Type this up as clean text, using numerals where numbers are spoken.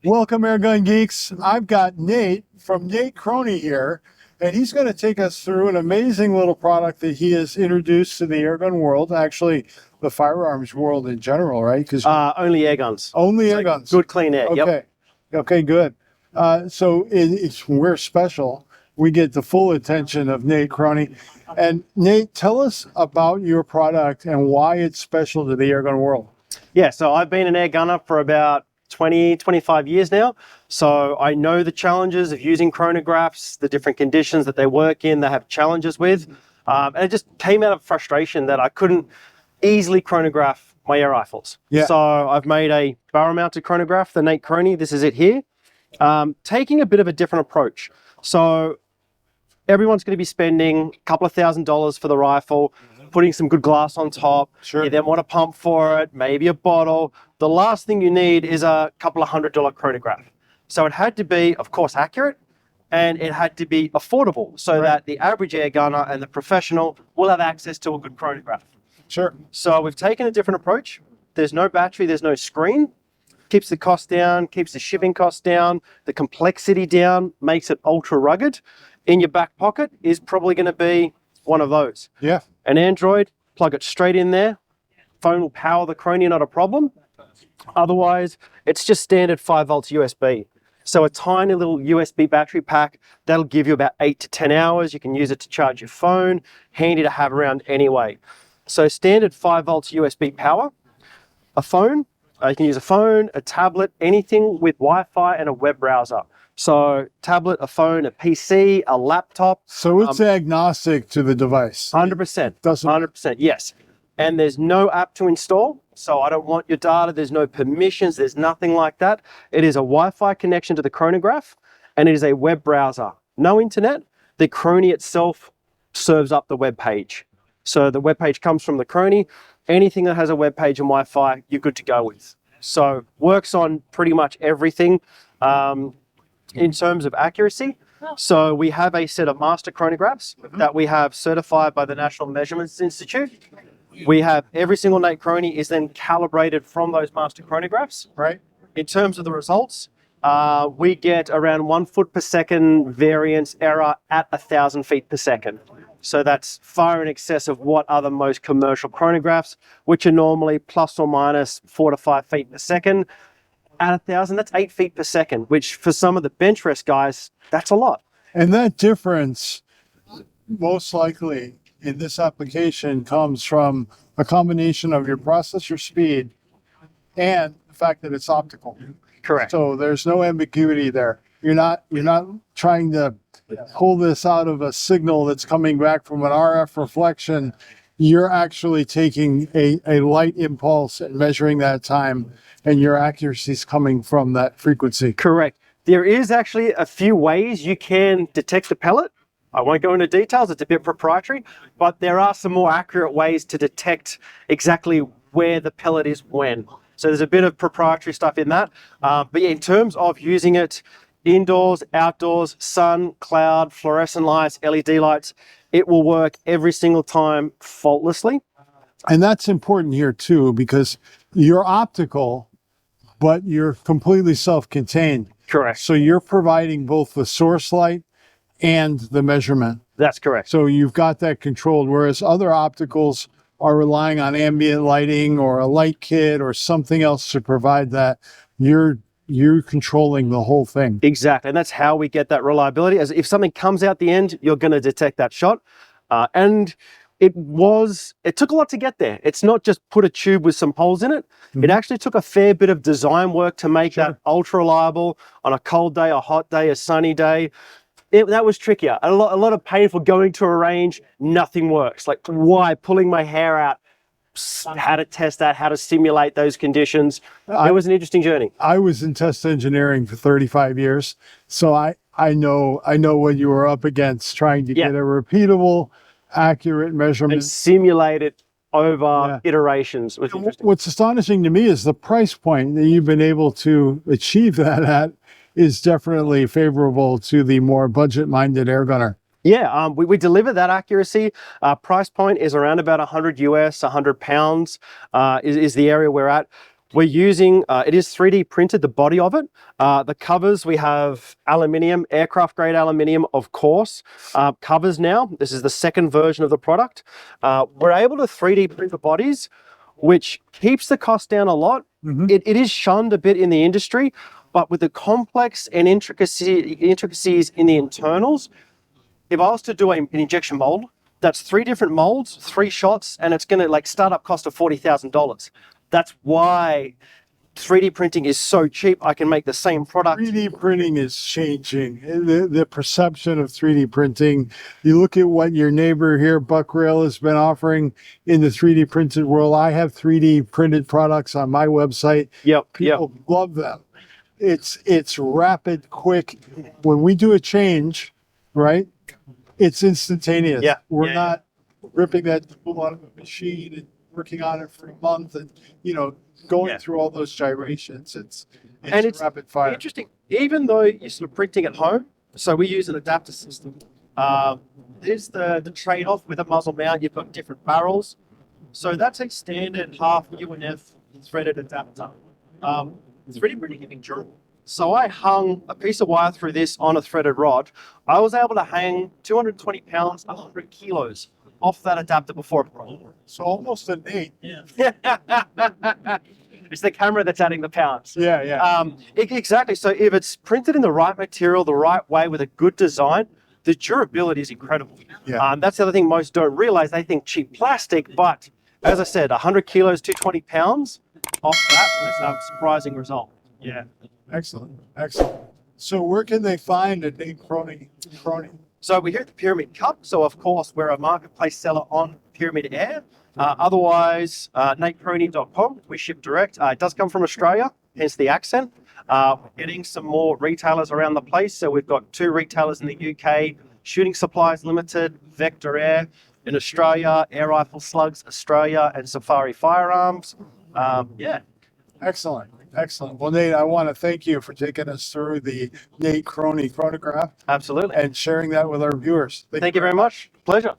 Welcome, Airgun Geeks. I've got Nate from NateChrony here, and he's going to take us through an amazing little product that he has introduced to the airgun world, actually the firearms world in general, right? Because only air guns. Only air guns. Good, clean air. Okay. Yep. Okay, good. So we're special. We get the full attention of NateChrony. And Nate, tell us about your product and why it's special to the airgun world. Yeah, so I've been an air gunner for about 25 years now. So I know the challenges of using chronographs, the different conditions that they work in, they have challenges with. And it just came out of frustration that I couldn't easily chronograph my air rifles. Yeah. So I've made a barrel mounted chronograph, the NateChrony. This is it here. Taking a bit of a different approach. So everyone's going to be spending a couple of $1,000s for the rifle, putting some good glass on top. Sure. You then want a pump for it, maybe a bottle. The last thing you need is a couple of $100 chronograph. So it had to be, of course, accurate, and it had to be affordable so that the average air gunner and the professional will have access to a good chronograph. Sure. So we've taken a different approach. There's no battery, there's no screen. Keeps the cost down, keeps the shipping costs down, the complexity down, makes it ultra rugged. In your back pocket is probably going to be one of those. Yeah. An Android, plug it straight in there. Phone will power the Crony, not a problem. Otherwise, it's just standard 5 volts USB. So a tiny little USB battery pack, that'll give you about 8 to 10 hours. You can use it to charge your phone, handy to have around anyway. So standard 5 volts USB power, a phone, you can use a phone, a tablet, anything with Wi-Fi and a web browser. So tablet, a phone, a PC, a laptop. So it's agnostic to the device. 100%. Doesn't 100%, yes. And there's no app to install. So I don't want your data. There's no permissions. There's nothing like that. It is a Wi-Fi connection to the chronograph, and it is a web browser. No internet. The Crony itself serves up the web page. So the web page comes from the Crony. Anything that has a web page and Wi-Fi, you're good to go with. So works on pretty much everything. In terms of accuracy, so we have a set of master chronographs that we have certified by the National Measurements Institute. We have every single NateChrony is then calibrated from those master chronographs. right. In terms of the results, we get around 1 foot per second variance error at 1,000 feet per second. So that's far in excess of what are the most commercial chronographs, which are normally plus or minus 4 to 5 feet per second. At 1,000, that's 8 feet per second, which for some of the bench rest guys, that's a lot. And that difference, most likely in this application, comes from a combination of your processor speed and the fact that it's optical. Correct. So there's no ambiguity there. You're not trying to pull this out of a signal that's coming back from an RF reflection. You're actually taking a light impulse and measuring that time, and your accuracy is coming from that frequency. Correct. There is actually a few ways you can detect the pellet. I won't go into details, it's a bit proprietary, but there are some more accurate ways to detect exactly where the pellet is when. So there's a bit of proprietary stuff in that. But yeah, in terms of using it indoors, outdoors, sun, cloud, fluorescent lights, LED lights, it will work every single time faultlessly. And that's important here too, because you're optical, but you're completely self-contained. Correct. So you're providing both the source light and the measurement. That's correct. So you've got that controlled, whereas other opticals are relying on ambient lighting or a light kit or something else to provide that. You're controlling the whole thing. Exactly, and that's how we get that reliability. As if something comes out the end, you're going to detect that shot. And it took a lot to get there. It's not just put a tube with some holes in it. It actually took a fair bit of design work to make that ultra reliable on a cold day, a hot day, a sunny day. That was trickier. A lot of painful going to a range, nothing works. Like, why? Pulling my hair out. How to test that, how to simulate those conditions. It was an interesting journey. I was in test engineering for 35 years, so I know what you were up against trying to get a repeatable, accurate measurement. And simulate it over iterations. It was interesting. What's astonishing to me is the price point that you've been able to achieve that at is definitely favorable to the more budget-minded air gunner. Yeah, we deliver that accuracy. Price point is around about 100 US, 100 pounds is the area we're at. We're using, it is 3D printed, the body of it. The covers, we have aluminium, aircraft grade aluminium, of course. Covers now, this is the second version of the product. We're able to 3D print the bodies, which keeps the cost down a lot. It is shunned a bit in the industry, but with the complex and intricacies in the internals, if I was to do an injection mold, that's 3 different molds, 3 shots, and it's going to like startup cost of $40,000. That's why 3D printing is so cheap. I can make the same product. 3D printing is changing. The perception of 3D printing. You look at what your neighbor here, Buck Rail, has been offering in the 3D printed world. I have 3D printed products on my website. People love them. It's rapid, quick. When we do a change, right? It's instantaneous. We're not ripping that tool out of a machine and working on it for a month and, you know, going through all those gyrations. It's rapid fire. Interesting. Even though you're sort of printing at home, so we use an adapter system. There's the trade-off with a muzzle mount. You've got different barrels. So that's a standard half UNF threaded adapter. 3D printing giving durable. So I hung a piece of wire through this on a threaded rod. I was able to hang 220 pounds, 100 kilos off that adapter before it broke. So almost an 8. It's the camera that's adding the pounds. Exactly. So if it's printed in the right material, the right way with a good design, the durability is incredible. That's the other thing most don't realize. They think cheap plastic, but as I said, 100 kilos, 220 pounds off that was a surprising result. Excellent. So where can they find a NateChrony? So we're here at the Pyramid Cup. So of course we're a marketplace seller on Pyramid Air. Otherwise, NateChrony.com. We ship direct. It does come from Australia, hence the accent. We're getting some more retailers around the place. So we've got 2 retailers in the UK, Shooting Supplies Limited, Vector Air in Australia, Air Rifle Slugs Australia, and Safari Firearms. Excellent. Well, Nate, I want to thank you for taking us through the NateChrony chronograph. Absolutely. And sharing that with our viewers. Thank you very much. Pleasure.